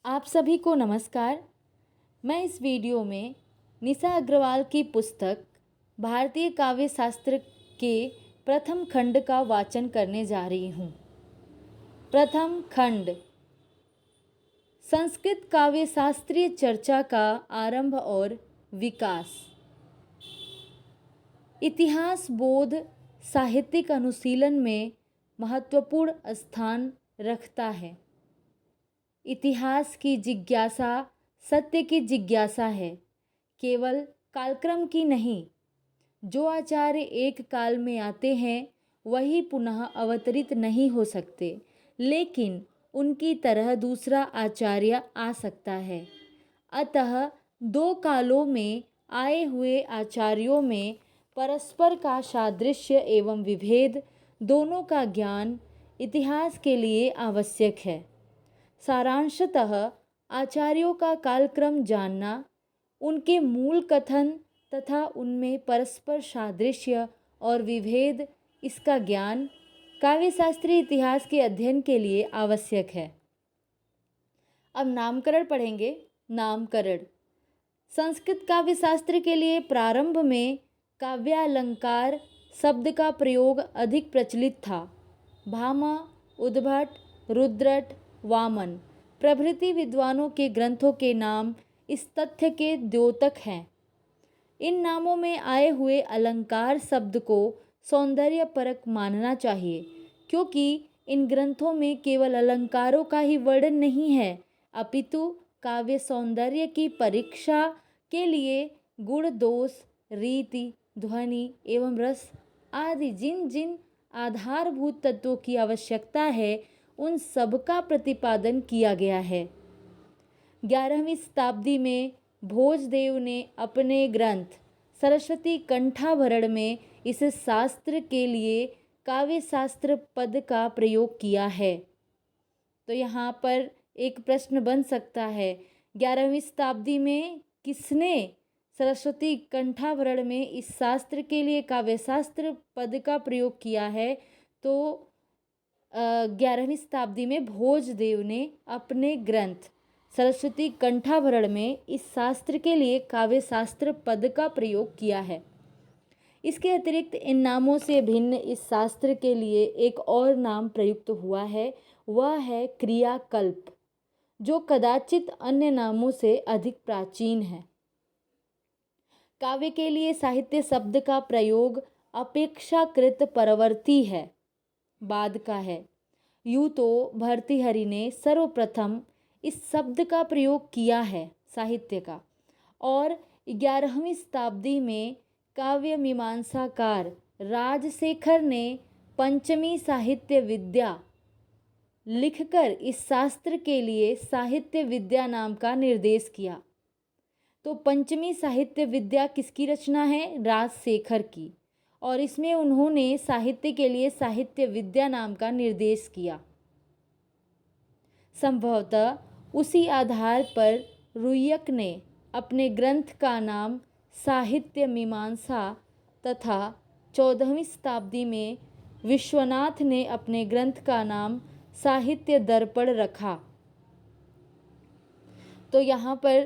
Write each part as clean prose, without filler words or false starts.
आप सभी को नमस्कार। मैं इस वीडियो में निशा अग्रवाल की पुस्तक भारतीय काव्य शास्त्र के प्रथम खंड का वाचन करने जा रही हूँ। प्रथम खंड संस्कृत काव्य शास्त्रीय चर्चा का आरंभ और विकास। इतिहास बोध साहित्यिक अनुशीलन में महत्वपूर्ण स्थान रखता है। इतिहास की जिज्ञासा सत्य की जिज्ञासा है, केवल कालक्रम की नहीं। जो आचार्य एक काल में आते हैं वही पुनः अवतरित नहीं हो सकते, लेकिन उनकी तरह दूसरा आचार्य आ सकता है। अतः दो कालों में आए हुए आचार्यों में परस्पर का सादृश्य एवं विभेद दोनों का ज्ञान इतिहास के लिए आवश्यक है। सारांशतः आचार्यों का कालक्रम जानना, उनके मूल कथन तथा उनमें परस्पर सादृश्य और विभेद, इसका ज्ञान काव्यशास्त्रीय इतिहास के अध्ययन के लिए आवश्यक है। अब नामकरण पढ़ेंगे। नामकरण। संस्कृत काव्यशास्त्र के लिए प्रारंभ में काव्यालंकार शब्द का प्रयोग अधिक प्रचलित था। भामा, उद्भट, रुद्रट, वामन प्रभृति विद्वानों के ग्रंथों के नाम इस तथ्य के द्योतक हैं। इन नामों में आए हुए अलंकार शब्द को सौंदर्यपरक मानना चाहिए, क्योंकि इन ग्रंथों में केवल अलंकारों का ही वर्णन नहीं है, अपितु काव्य सौंदर्य की परीक्षा के लिए गुण, दोष, रीति, ध्वनि एवं रस आदि जिन जिन आधारभूत तत्वों की आवश्यकता है, उन सब का प्रतिपादन किया गया है। 11वीं शताब्दी में भोजदेव ने अपने ग्रंथ सरस्वती कंठाभरण में इस शास्त्र के लिए काव्य शास्त्र पद का प्रयोग किया है। तो यहाँ पर एक प्रश्न बन सकता है, 11वीं शताब्दी में किसने सरस्वती कंठाभरण में इस शास्त्र के लिए काव्य शास्त्र पद का प्रयोग किया है? तो 11वीं शताब्दी में भोजदेव ने अपने ग्रंथ सरस्वती कंठाभरण में इस शास्त्र के लिए काव्य शास्त्र पद का प्रयोग किया है। इसके अतिरिक्त इन नामों से भिन्न इस शास्त्र के लिए एक और नाम प्रयुक्त हुआ है, वह है क्रियाकल्प, जो कदाचित अन्य नामों से अधिक प्राचीन है। काव्य के लिए साहित्य शब्द का प्रयोग अपेक्षाकृत परवर्ती है, बाद का है। यूँ तो भर्तृहरि ने सर्वप्रथम इस शब्द का प्रयोग किया है साहित्य का, और 11वीं शताब्दी में काव्य मीमांसाकार राजशेखर ने पंचमी साहित्य विद्या लिखकर इस शास्त्र के लिए साहित्य विद्या नाम का निर्देश किया। तो पंचमी साहित्य विद्या किसकी रचना है? राजशेखर की, और इसमें उन्होंने साहित्य के लिए साहित्य विद्या नाम का निर्देश किया। संभवतः उसी आधार पर रुय्यक ने अपने ग्रंथ का नाम साहित्य मीमांसा तथा 14वीं शताब्दी में विश्वनाथ ने अपने ग्रंथ का नाम साहित्य दर्पण रखा। तो यहाँ पर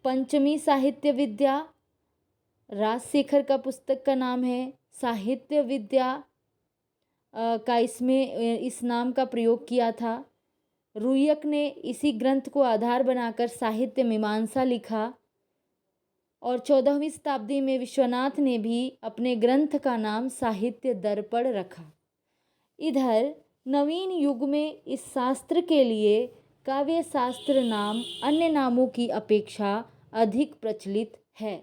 पंचमी साहित्य विद्या राजशेखर का पुस्तक का नाम है, साहित्य विद्या का इसमें इस नाम का प्रयोग किया था। रुय्यक ने इसी ग्रंथ को आधार बनाकर साहित्य मीमांसा लिखा, और 14वीं शताब्दी में विश्वनाथ ने भी अपने ग्रंथ का नाम साहित्य दर्पण रखा। इधर नवीन युग में इस शास्त्र के लिए काव्य शास्त्र नाम अन्य नामों की अपेक्षा अधिक प्रचलित है।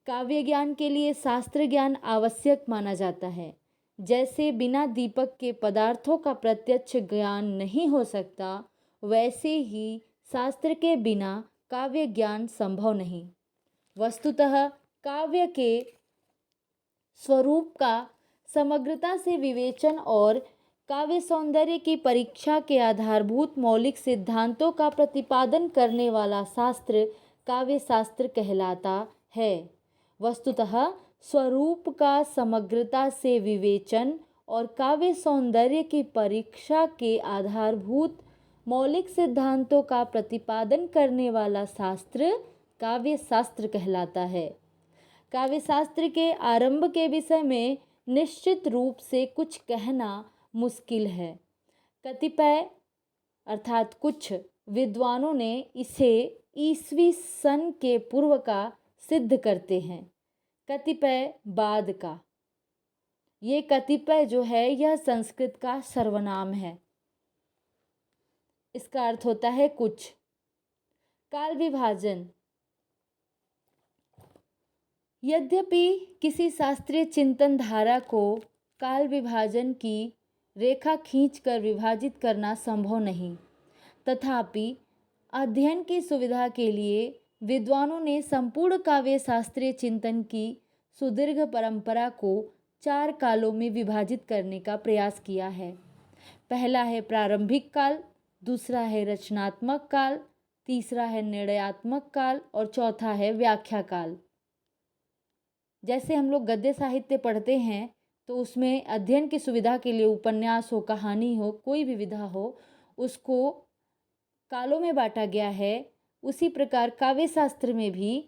काव्य ज्ञान के लिए शास्त्र ज्ञान आवश्यक माना जाता है। जैसे बिना दीपक के पदार्थों का प्रत्यक्ष ज्ञान नहीं हो सकता, वैसे ही शास्त्र के बिना काव्य ज्ञान संभव नहीं। वस्तुतः काव्य के स्वरूप का समग्रता से विवेचन और काव्य सौंदर्य की परीक्षा के आधारभूत मौलिक सिद्धांतों का प्रतिपादन करने वाला शास्त्र काव्य शास्त्र कहलाता है। वस्तुतः स्वरूप का समग्रता से विवेचन और काव्य सौंदर्य की परीक्षा के आधारभूत मौलिक सिद्धांतों का प्रतिपादन करने वाला शास्त्र काव्य शास्त्र कहलाता है। काव्य शास्त्र के आरंभ के विषय में निश्चित रूप से कुछ कहना मुश्किल है। कतिपय अर्थात कुछ विद्वानों ने इसे ईसवी सन के पूर्व का सिद्ध करते हैं, कतिपय बाद का। ये कतिपय जो है यह संस्कृत का सर्वनाम है। इसका अर्थ होता है कुछ। काल विभाजन। यद्यपि किसी शास्त्रीय चिंतन धारा को काल विभाजन की रेखा खींचकर विभाजित करना संभव नहीं, तथापि अध्ययन की सुविधा के लिए विद्वानों ने संपूर्ण काव्य शास्त्रीय चिंतन की सुदीर्घ परंपरा को 4 कालों में विभाजित करने का प्रयास किया है। पहला है प्रारंभिक काल, दूसरा है रचनात्मक काल, तीसरा है निर्णयात्मक काल और चौथा है व्याख्या काल। जैसे हम लोग गद्य साहित्य पढ़ते हैं तो उसमें अध्ययन की सुविधा के लिए उपन्यास हो, कहानी हो, कोई भी विधा हो, उसको कालों में बांटा गया है। उसी प्रकार काव्य शास्त्र में भी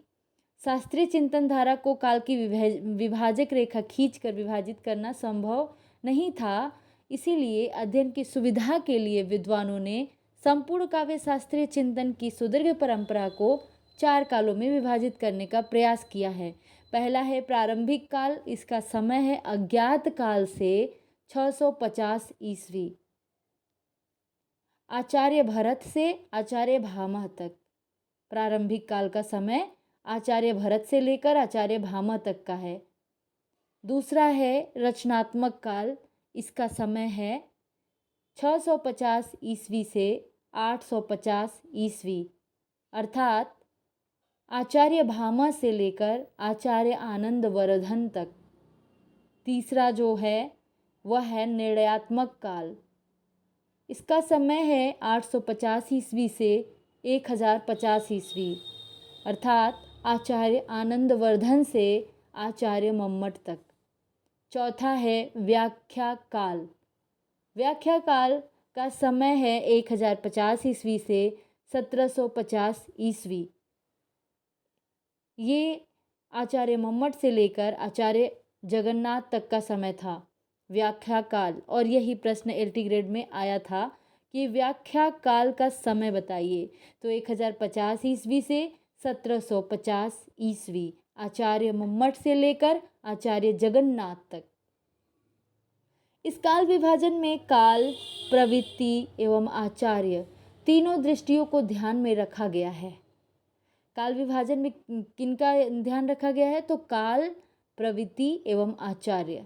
शास्त्रीय चिंतन धारा को काल की विभाजक रेखा खींचकर विभाजित करना संभव नहीं था। इसीलिए अध्ययन की सुविधा के लिए विद्वानों ने संपूर्ण काव्य शास्त्रीय चिंतन की सुदीर्घ परंपरा को 4 कालों में विभाजित करने का प्रयास किया है। पहला है प्रारंभिक काल, इसका समय है अज्ञात काल से 650 ईस्वी, आचार्य भरत से आचार्य भामह तक। प्रारंभिक काल का समय आचार्य भरत से लेकर आचार्य भामह तक का है। दूसरा है रचनात्मक काल, इसका समय है 650 ईस्वी से 850 ईस्वी, अर्थात आचार्य भामह से लेकर आचार्य आनंद वर्धन तक। तीसरा जो है वह है निर्णयात्मक काल, इसका समय है 850 ईस्वी से 1050 ईस्वी, अर्थात आचार्य आनंद वर्धन से आचार्य मम्मट तक। चौथा है व्याख्या काल। व्याख्या काल का समय है 1050 ईस्वी से 1750 ईस्वी। ये आचार्य मम्मट से लेकर आचार्य जगन्नाथ तक का समय था व्याख्या काल। और यही प्रश्न एलटी ग्रेड में आया था कि व्याख्या काल का समय बताइए, तो 1050 ईस्वी से 1750 ईस्वी, आचार्य मम्मट से लेकर आचार्य जगन्नाथ तक। इस काल विभाजन में काल, प्रवृत्ति एवं आचार्य तीनों दृष्टियों को ध्यान में रखा गया है। काल विभाजन में किनका ध्यान रखा गया है? तो काल, प्रवृत्ति एवं आचार्य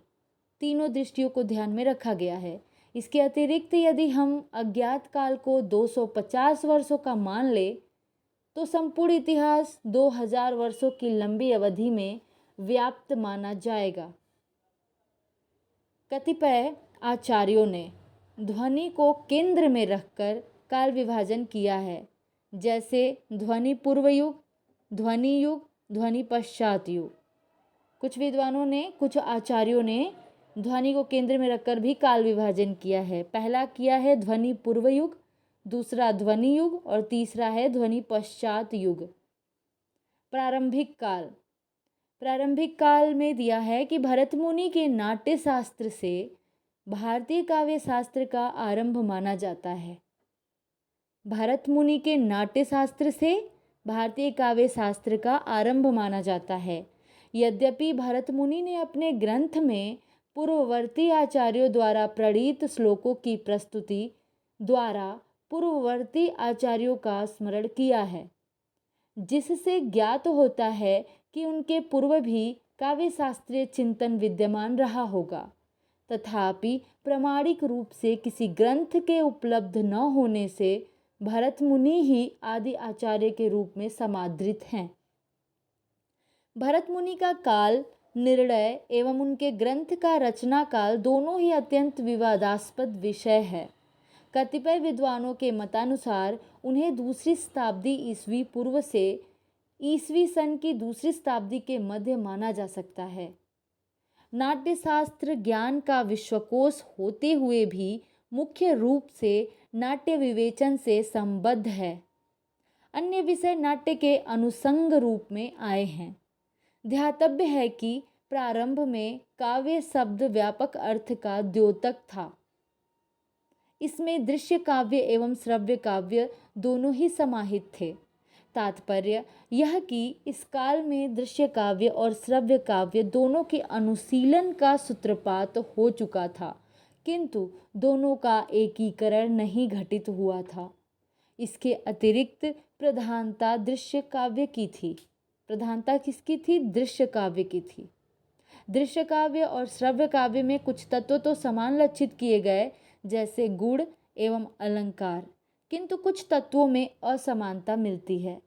तीनों दृष्टियों को ध्यान में रखा गया है। इसके अतिरिक्त यदि हम अज्ञात काल को 250 वर्षों का मान ले तो संपूर्ण इतिहास 2000 वर्षों की लंबी अवधि में व्याप्त माना जाएगा। कतिपय आचार्यों ने ध्वनि को केंद्र में रखकर काल विभाजन किया है, जैसे ध्वनि पूर्व युग, ध्वनि युग, ध्वनि पश्चात युग। कुछ विद्वानों ने, कुछ आचार्यों ने ध्वनि को केंद्र में रखकर भी काल विभाजन किया है। पहला किया है ध्वनि पूर्व युग, दूसरा ध्वनि युग और तीसरा है ध्वनि पश्चात युग। प्रारंभिक काल। प्रारंभिक काल में दिया है कि भरत मुनि के नाट्य शास्त्र से भारतीय काव्य शास्त्र का आरंभ माना जाता है। भरत मुनि के नाट्य शास्त्र से भारतीय काव्य शास्त्र का आरंभ माना जाता है। यद्यपि भरत मुनि ने अपने ग्रंथ में पूर्ववर्ती आचार्यों द्वारा प्रणीत श्लोकों की प्रस्तुति द्वारा पूर्ववर्ती आचार्यों का स्मरण किया है, जिससे ज्ञात होता है कि उनके पूर्व भी काव्य शास्त्रीय चिंतन विद्यमान रहा होगा। तथापि प्रामाणिक रूप से किसी ग्रंथ के उपलब्ध न होने से भरत मुनि ही आदि आचार्य के रूप में समादृत हैं। भरत मुनि का काल, निर्णय एवं उनके ग्रंथ का रचना काल दोनों ही अत्यंत विवादास्पद विषय है। कतिपय विद्वानों के मतानुसार उन्हें दूसरी शताब्दी ईस्वी पूर्व से ईस्वी सन की दूसरी शताब्दी के मध्य माना जा सकता है। नाट्यशास्त्र ज्ञान का विश्वकोश होते हुए भी मुख्य रूप से नाट्य विवेचन से संबद्ध है। अन्य विषय नाट्य के अनुषंग रूप में आए हैं। ध्यातव्य है कि प्रारंभ में काव्य शब्द व्यापक अर्थ का द्योतक था। इसमें दृश्य काव्य एवं श्रव्य काव्य दोनों ही समाहित थे। तात्पर्य यह कि इस काल में दृश्य काव्य और श्रव्य काव्य दोनों के अनुशीलन का सूत्रपात हो चुका था, किंतु दोनों का एकीकरण नहीं घटित हुआ था। इसके अतिरिक्त प्रधानता दृश्य काव्य की थी। प्रधानता किसकी थी? दृश्य काव्य की थी। दृश्य काव्य और श्रव्य काव्य में कुछ तत्व तो समान लक्षित किए गए, जैसे गुण एवं अलंकार, किंतु कुछ तत्वों में असमानता मिलती है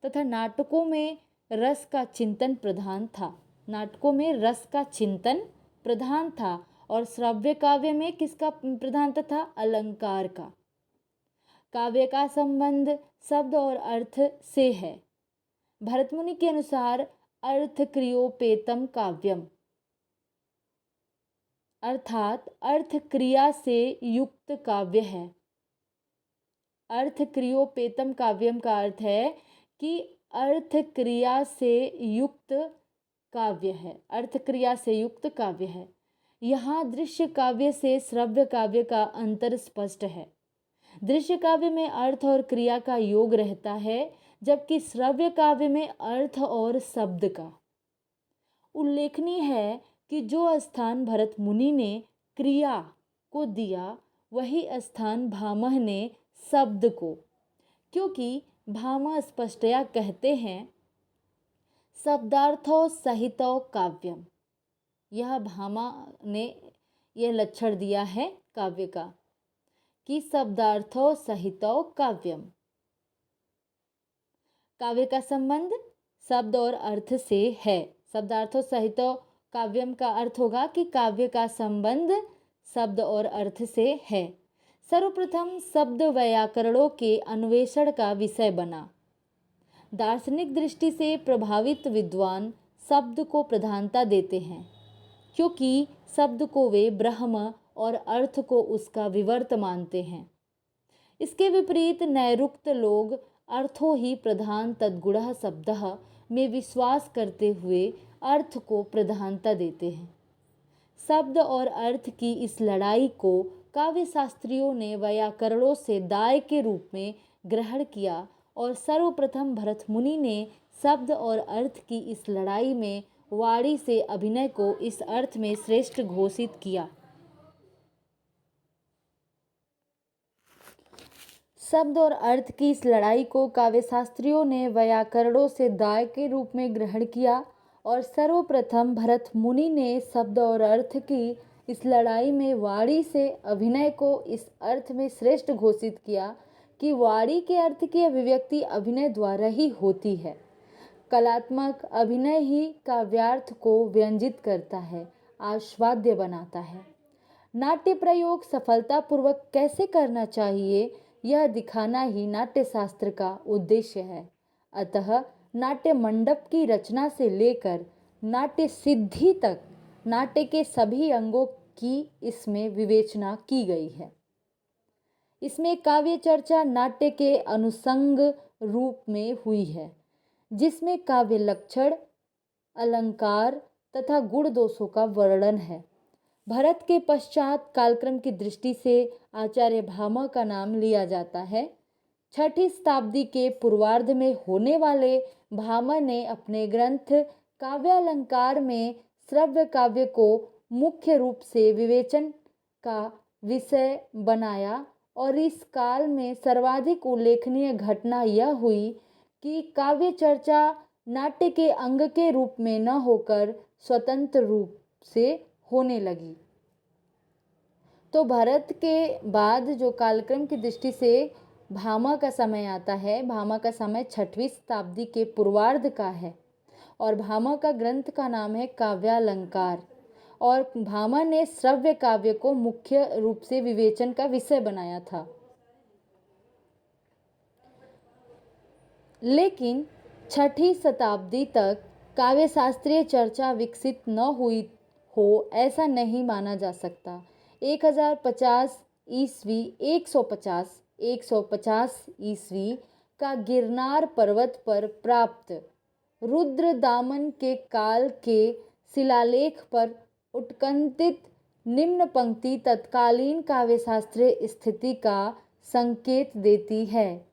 तथा नाटकों में रस का चिंतन प्रधान था। नाटकों में रस का चिंतन प्रधान था और श्रव्य काव्य में किसका प्रधानता था? अलंकार का। काव्य का संबंध शब्द और अर्थ से है। भरतमुनि के अनुसार अर्थ क्रियोपेतम काव्यम, अर्थात अर्थ क्रिया से युक्त काव्य है। अर्थ क्रियोपेतम काव्यम का अर्थ है कि अर्थ क्रिया से युक्त काव्य है। अर्थ क्रिया से युक्त काव्य है। यहाँ दृश्य काव्य से श्रव्य काव्य का अंतर स्पष्ट है। दृश्य काव्य में अर्थ और क्रिया का योग रहता है, जबकि श्रव्य काव्य में अर्थ और शब्द का। उल्लेखनीय है कि जो स्थान भरत मुनि ने क्रिया को दिया, वही स्थान भामह ने शब्द को, क्योंकि भामह स्पष्टया कहते हैं शब्दार्थो सहितो काव्यम। यह भामह ने यह लक्षण दिया है काव्य का कि शब्दार्थो सहितो काव्यम। काव्य का संबंध शब्द और अर्थ से है। शब्दार्थो सहितो काव्यम का अर्थ होगा कि काव्य का संबंध शब्द और अर्थ से है। सर्वप्रथम शब्द व्याकरणों के अन्वेषण का विषय बना। दार्शनिक दृष्टि से प्रभावित विद्वान शब्द को प्रधानता देते हैं, क्योंकि शब्द को वे ब्रह्म और अर्थ को उसका विवर्त मानते हैं। इसके विपरीत नैरुक्त लोग अर्थो ही प्रधान तद्गुणः शब्दः में विश्वास करते हुए अर्थ को प्रधानता देते हैं। शब्द और अर्थ की इस लड़ाई को काव्य शास्त्रियों ने व्याकरणों से दाय के रूप में ग्रहण किया और सर्वप्रथम भरत मुनि ने शब्द और अर्थ की इस लड़ाई में वाणी से अभिनय को इस अर्थ में श्रेष्ठ घोषित किया। शब्द और अर्थ की इस लड़ाई को काव्य शास्त्रियों ने व्याकरणों से दाय के रूप में ग्रहण किया और सर्वप्रथम भरत मुनि ने शब्द और अर्थ की इस लड़ाई में वाणी से अभिनय को इस अर्थ में श्रेष्ठ घोषित किया कि वाणी के अर्थ की अभिव्यक्ति अभिनय द्वारा ही होती है। कलात्मक अभिनय ही काव्यार्थ को व्यंजित करता है, आस्वाद्य बनाता है। नाट्य प्रयोग सफलतापूर्वक कैसे करना चाहिए, यह दिखाना ही नाट्य शास्त्र का उद्देश्य है। अतः नाट्य मंडप की रचना से लेकर नाट्य सिद्धि तक नाट्य के सभी अंगों की इसमें विवेचना की गई है। इसमें काव्य चर्चा नाट्य के अनुषंग रूप में हुई है, जिसमें काव्य लक्षण, अलंकार तथा गुण दोषों का वर्णन है। भरत के पश्चात कालक्रम की दृष्टि से आचार्य भामह का नाम लिया जाता है। 6ठी शताब्दी के पूर्वार्ध में होने वाले भामह ने अपने ग्रंथ काव्यालंकार में श्रव्य काव्य को मुख्य रूप से विवेचन का विषय बनाया और इस काल में सर्वाधिक उल्लेखनीय घटना यह हुई कि काव्य चर्चा नाट्य के अंग के रूप में न होकर स्वतंत्र रूप से होने लगी। तो भरत के बाद जो कालक्रम की दृष्टि से भामह का समय आता है, भामह का समय 6वीं शताब्दी के पूर्वार्ध का है और भामह का ग्रंथ का नाम है काव्यालंकार और भामह ने श्रव्य काव्य को मुख्य रूप से विवेचन का विषय बनाया था। लेकिन 6ठी शताब्दी तक काव्य शास्त्रीय चर्चा विकसित न हुई हो ऐसा नहीं माना जा सकता। 1050 ईस्वी 150 ईस्वी का गिरनार पर्वत पर प्राप्त रुद्रदामन के काल के शिलालेख पर उत्कंठित निम्न पंक्ति तत्कालीन काव्यशास्त्रीय स्थिति का संकेत देती है।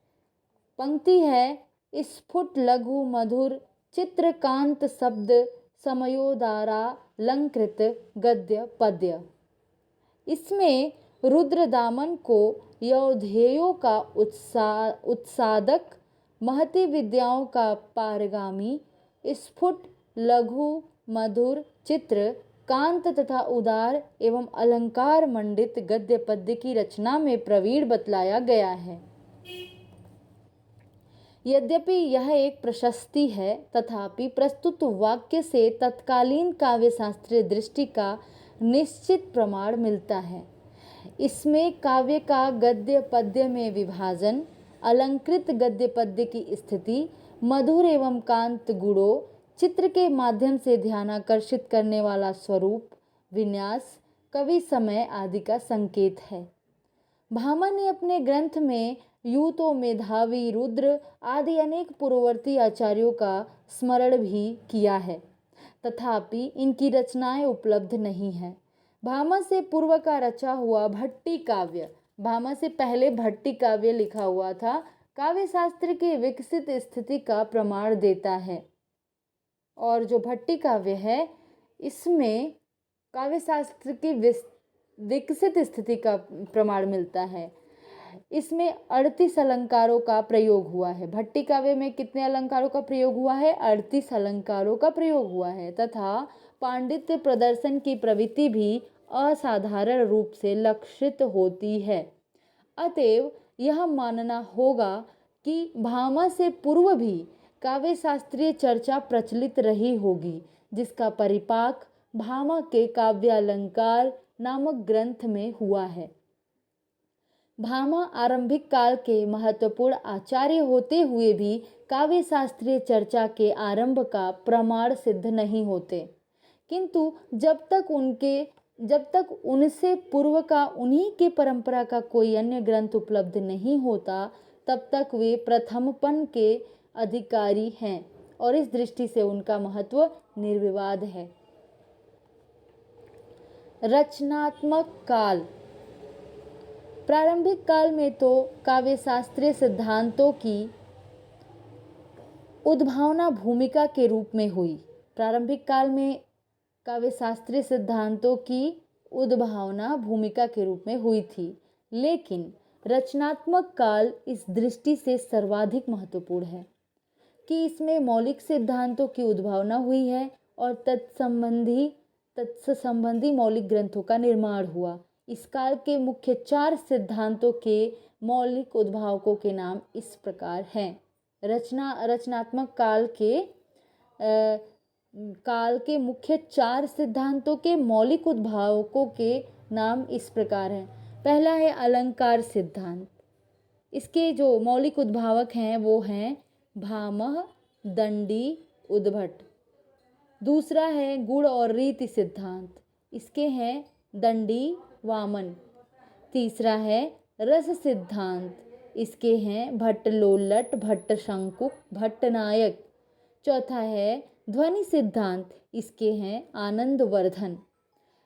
पंक्ति है, स्फुट लघु मधुर चित्रकांत शब्द समयोदारालंकृत गद्य पद्य। इसमें रुद्रदामन को यौधेयों का उत्सादक, महती विद्याओं का पारगामी, स्फुट लघु मधुर चित्र कांत तथा उदार एवं अलंकार मंडित गद्य पद्य की रचना में प्रवीण बतलाया गया है। यद्यपि यह एक प्रशस्ति है, तथापि प्रस्तुत वाक्य से तत्कालीन काव्यशास्त्रीय दृष्टि का निश्चित प्रमाण मिलता है। इसमें काव्य का गद्य पद्य में विभाजन, अलंकृत गद्य पद्य की स्थिति, मधुर एवं कांत गुणों, चित्र के माध्यम से ध्यानाकर्षित करने वाला स्वरूप, विन्यास, कवि समय आदि का संकेत है। भामा ने अपने ग्रंथ में यूतो मेधावी रुद्र आदि अनेक पूर्ववर्ती आचार्यों का स्मरण भी किया है, तथापि इनकी रचनाएं उपलब्ध नहीं है। भामा से पूर्व का रचा हुआ भट्टी काव्य, भामा से पहले भट्टी काव्य लिखा हुआ था, काव्य शास्त्र की विकसित स्थिति का प्रमाण देता है। और जो भट्टी काव्य है, इसमें काव्य शास्त्र की विकसित स्थिति का प्रमाण मिलता है। इसमें 38 अलंकारों का प्रयोग हुआ है। भट्टी काव्य में कितने अलंकारों का प्रयोग हुआ है? 38 अलंकारों का प्रयोग हुआ है, तथा पांडित्य प्रदर्शन की प्रवृत्ति भी असाधारण रूप से लक्षित होती है। अतएव यह मानना होगा कि भामा से पूर्व भी काव्य शास्त्रीय चर्चा प्रचलित रही होगी, जिसका परिपाक भामा के काव्यालंकार नामक ग्रंथ में हुआ है। भामा आरंभिक काल के महत्वपूर्ण आचार्य होते हुए भी काव्य शास्त्रीय चर्चा के आरंभ का प्रमाण सिद्ध नहीं होते, किंतु जब तक उनसे पूर्व का उन्हीं के परंपरा का कोई अन्य ग्रंथ उपलब्ध नहीं होता, तब तक वे प्रथमपन के अधिकारी हैं और इस दृष्टि से उनका महत्व निर्विवाद है। रचनात्मक काल। प्रारंभिक काल में तो काव्य शास्त्रीय सिद्धांतों की उद्भावना भूमिका के रूप में हुई। प्रारंभिक काल में काव्य शास्त्रीय सिद्धांतों की उद्भावना भूमिका के रूप में हुई थी, लेकिन रचनात्मक काल इस दृष्टि से सर्वाधिक महत्वपूर्ण है कि इसमें मौलिक सिद्धांतों की उद्भावना हुई है और तत्संबंधी मौलिक ग्रंथों का निर्माण हुआ। इस काल के मुख्य 4 सिद्धांतों के मौलिक उद्भावकों के नाम इस प्रकार हैं। रचनात्मक काल के मुख्य 4 सिद्धांतों के मौलिक उद्भावकों के नाम इस प्रकार हैं। पहला है अलंकार सिद्धांत। इसके जो मौलिक उद्भावक हैं वो हैं भामह, दंडी, उद्भट। दूसरा है गुण और रीति सिद्धांत। इसके हैं दंडी, वामन। तीसरा है रस सिद्धांत। इसके हैं भट्टलोल्लट, भट्टशंकुक, भट्टनायक। चौथा है ध्वनि सिद्धांत। इसके हैं आनंदवर्धन।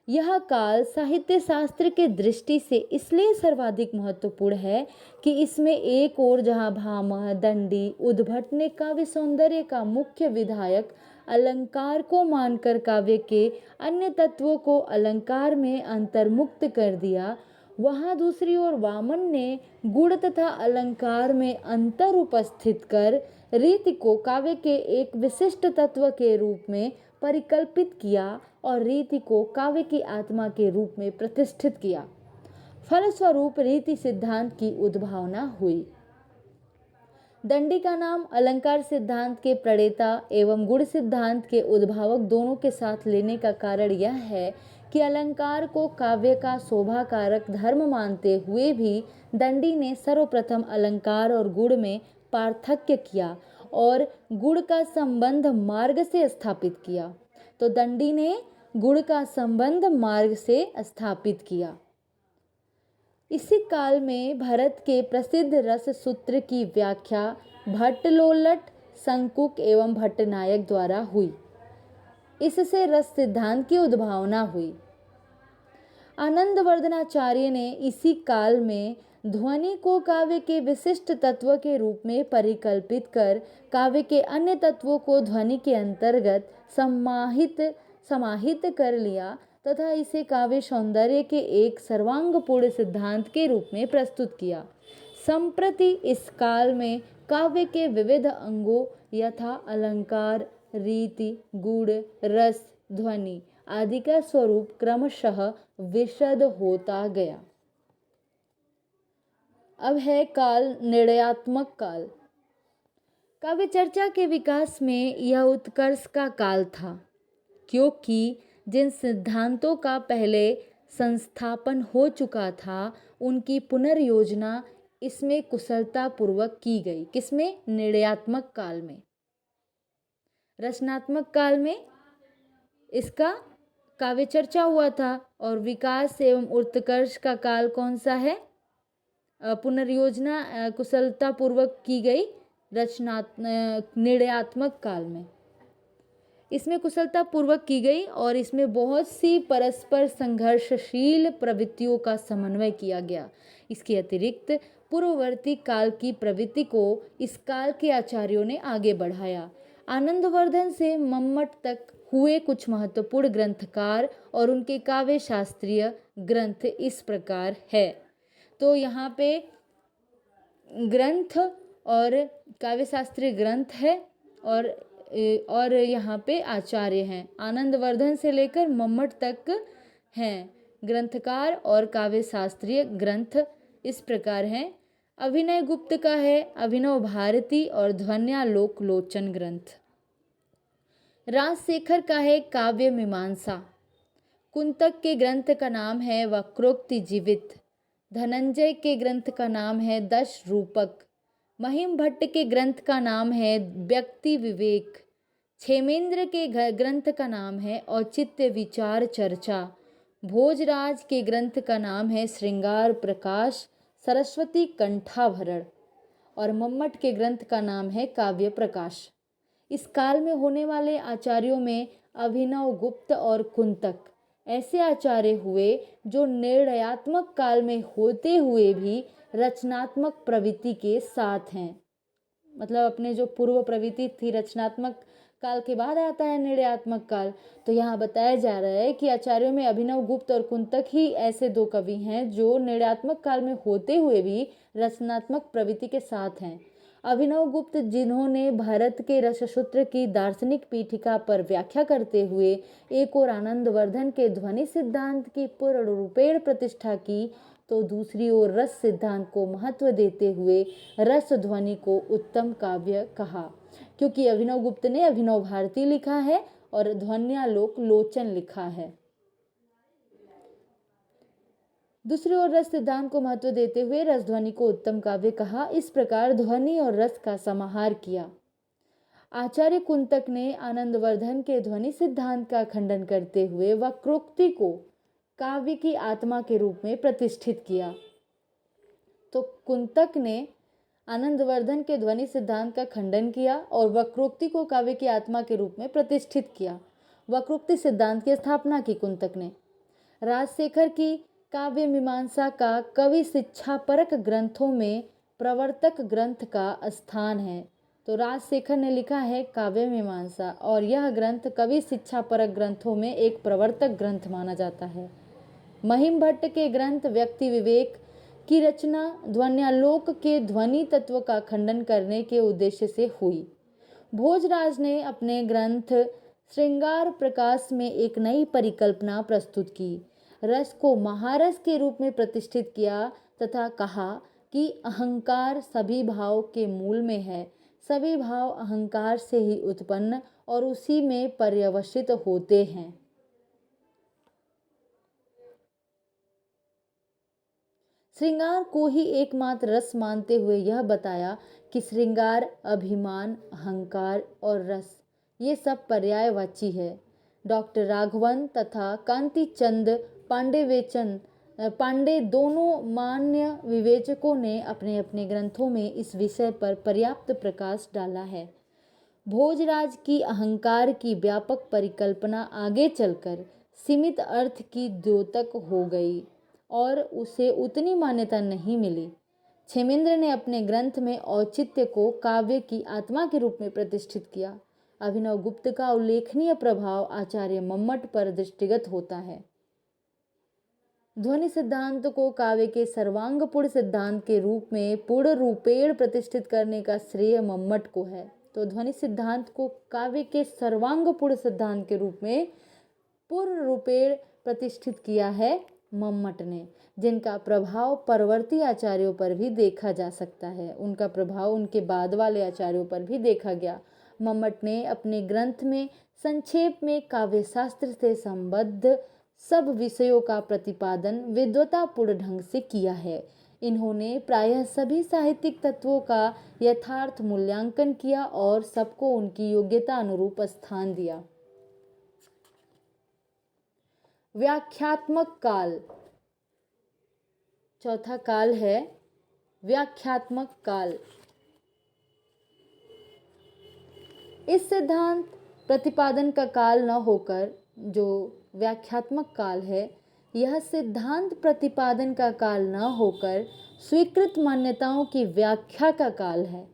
यह काल साहित्य शास्त्र के दृष्टि से इसलिए सर्वाधिक महत्वपूर्ण है कि इसमें एक ओर जहाँ भामह, दंडी, उद्भट ने काव्य सौंदर्य का मुख्य विधायक अलंकार को मानकर काव्य के अन्य तत्वों को अलंकार में अंतर्मुक्त कर दिया, वहाँ दूसरी ओर वामन ने गुण तथा अलंकार में अंतर उपस्थित कर रीति को काव्य के एक विशिष्ट तत्व के रूप में परिकल्पित किया और रीति को काव्य की आत्मा के रूप में प्रतिष्ठित किया। फलस्वरूप रीति सिद्धांत की उद्भावना हुई। दंडी का नाम अलंकार सिद्धांत के प्रणेता एवं गुण सिद्धांत के उद्भावक दोनों के साथ लेने का कारण यह है कि अलंकार को काव्य का शोभा कारक धर्म मानते हुए भी दंडी ने सर्वप्रथम अलंकार और गुण में पार्थक्य किया और गुण का संबंध मार्ग से स्थापित किया। तो दंडी ने गुण का संबंध मार्ग से स्थापित किया। इसी काल में भरत के प्रसिद्ध रस सूत्र की व्याख्या भट्टलोलट, संकुक एवं भट्टनायक द्वारा हुई। इससे रस सिद्धांत की उद्भावना हुई। आनंदवर्धनाचार्य ने इसी काल में ध्वनि को काव्य के विशिष्ट तत्व के रूप में परिकल्पित कर काव्य के अन्य तत्वों को ध्वनि के अंतर्गत समाहित कर लिया तथा इसे काव्य सौंदर्य के एक सर्वांगपूर्ण सिद्धांत के रूप में प्रस्तुत किया। संप्रति इस काल में काव्य के विविध अंगों यथा अलंकार, रीति, गुण, रस, ध्वनि आदि का स्वरूप क्रमशः विशद होता गया। अब है काल निर्णयात्मक काल। काव्य चर्चा के विकास में यह उत्कर्ष का काल था, क्योंकि जिन सिद्धांतों का पहले संस्थापन हो चुका था उनकी पुनर्योजना इसमें कुशलता पूर्वक की गई। किसमें? निर्णयात्मक काल में। रचनात्मक काल में इसका काव्य चर्चा हुआ था और विकास एवं उत्कर्ष का काल कौन सा है? पुनर्योजना कुशलता पूर्वक की गई निर्णयात्मक काल में। इसमें कुशलता पूर्वक की गई और इसमें बहुत सी परस्पर संघर्षशील प्रवृत्तियों का समन्वय किया गया। इसके अतिरिक्त पूर्ववर्ती काल की प्रवृत्ति को इस काल के आचार्यों ने आगे बढ़ाया। आनंदवर्धन से मम्मट तक हुए कुछ महत्वपूर्ण ग्रंथकार और उनके काव्य शास्त्रीय ग्रंथ इस प्रकार है। तो यहाँ पे ग्रंथ और काव्य शास्त्रीय ग्रंथ है और यहाँ पे आचार्य हैं। आनंदवर्धन से लेकर मम्मट तक हैं ग्रंथकार और काव्य शास्त्रीय ग्रंथ इस प्रकार हैं। अभिनय गुप्त का है अभिनव भारती और ध्वन्यालोक लोचन ग्रंथ। राजशेखर का है काव्य मीमांसा। कुंतक के ग्रंथ का नाम है वक्रोक्ति जीवित। धनंजय के ग्रंथ का नाम है दश रूपक। महिम भट्ट के ग्रंथ का नाम है व्यक्ति विवेक। क्षेमेंद्र के ग्रंथ का नाम है औचित्य विचार चर्चा। भोजराज के ग्रंथ का नाम है श्रृंगार प्रकाश सरस्वती कंठाभरण और मम्मट के ग्रंथ का नाम है काव्य प्रकाश। इस काल में होने वाले आचार्यों में अभिनव गुप्त और कुंतक ऐसे आचार्य हुए जो निर्णयात्मक काल में होते हुए भी रचनात्मक प्रवृत्ति के साथ हैं। मतलब अपने जो पूर्व प्रवृत्ति थी रचनात्मक काल के बाद आता है निर्णयात्मक काल। तो यहाँ बताया जा रहा है कि आचार्यों में अभिनव गुप्त और कुंतक ही ऐसे दो कवि हैं जो निर्णयात्मक काल में होते हुए भी रचनात्मक प्रवृत्ति के साथ हैं। अभिनव गुप्त जिन्होंने भारत के रससूत्र की दार्शनिक पीठिका पर व्याख्या करते हुए एक और आनंदवर्धन के ध्वनि सिद्धांत की पूर्ण रूपेण प्रतिष्ठा की, तो दूसरी ओर रस सिद्धांत को महत्व देते हुए रस ध्वनि को उत्तम काव्य कहा। क्योंकि अभिनव गुप्त ने अभिनव भारती लिखा है और ध्वन्यालोक लोचन लिखा है। दूसरी ओर रस सिद्धांत को महत्व देते हुए रस ध्वनि को उत्तम काव्य कहा। इस प्रकार ध्वनि और रस का समाहार किया। आचार्य कुंतक ने आनंदवर्धन के ध्वनि सिद्धांत का खंडन करते हुए वक्रोक्ति को काव्य की आत्मा के रूप में प्रतिष्ठित किया। तो कुंतक ने आनंदवर्धन के ध्वनि सिद्धांत का खंडन किया और वक्रोक्ति को काव्य की आत्मा के रूप में प्रतिष्ठित किया। वक्रोक्ति सिद्धांत की स्थापना की कुंतक ने। राजशेखर की काव्य मीमांसा का कवि शिक्षा परक ग्रंथों में प्रवर्तक ग्रंथ का स्थान है। तो राजशेखर ने लिखा है काव्य मीमांसा और यह ग्रंथ कवि शिक्षा परक ग्रंथों में एक प्रवर्तक ग्रंथ माना जाता है। महिम भट्ट के ग्रंथ व्यक्ति विवेक की रचना ध्वन्यालोक के ध्वनि तत्व का खंडन करने के उद्देश्य से हुई। भोजराज ने अपने ग्रंथ श्रृंगार प्रकाश में एक नई परिकल्पना प्रस्तुत की। रस को महारस के रूप में प्रतिष्ठित किया तथा कहा कि अहंकार सभी भाव के मूल में है। सभी भाव अहंकार से ही उत्पन्न और उसी में पर्यवसित होते हैं। श्रृंगार को ही एकमात्र रस मानते हुए यह बताया कि श्रृंगार, अभिमान, अहंकार और रस ये सब पर्यायवाची है। डॉक्टर राघवन तथा कांतिचंद पांडेवेचन पांडे दोनों मान्य विवेचकों ने अपने अपने ग्रंथों में इस विषय पर पर्याप्त प्रकाश डाला है। भोजराज की अहंकार की व्यापक परिकल्पना आगे चलकर सीमित अर्थ की द्योतक हो गई और उसे उतनी मान्यता नहीं मिली। क्षेमेंद्र ने अपने ग्रंथ में औचित्य को काव्य की आत्मा के रूप में प्रतिष्ठित किया। अभिनव गुप्त का उल्लेखनीय प्रभाव आचार्य मम्मट पर दृष्टिगत होता है। ध्वनि सिद्धांत को काव्य के सर्वांगपूर्ण सिद्धांत के रूप में पूर्ण रूपेण प्रतिष्ठित करने का श्रेय मम्मट को है। तो ध्वनि सिद्धांत को काव्य के सर्वांगपूर्ण सिद्धांत के रूप में पूर्ण रूपेण प्रतिष्ठित किया है मम्मट ने, जिनका प्रभाव परवर्ती आचार्यों पर भी देखा जा सकता है। उनका प्रभाव उनके बाद वाले आचार्यों पर भी देखा गया। मम्मट ने अपने ग्रंथ में संक्षेप में काव्य शास्त्र से संबद्ध सब विषयों का प्रतिपादन विद्वतापूर्ण ढंग से किया है। इन्होंने प्रायः सभी साहित्यिक तत्वों का यथार्थ मूल्यांकन किया और सबको उनकी योग्यता अनुरूप स्थान दिया। व्याख्यात्मक काल, चौथा काल है व्याख्यात्मक काल। इस सिद्धांत प्रतिपादन का काल न होकर जो व्याख्यात्मक काल है, यह सिद्धांत प्रतिपादन का काल न होकर स्वीकृत मान्यताओं की व्याख्या का काल है।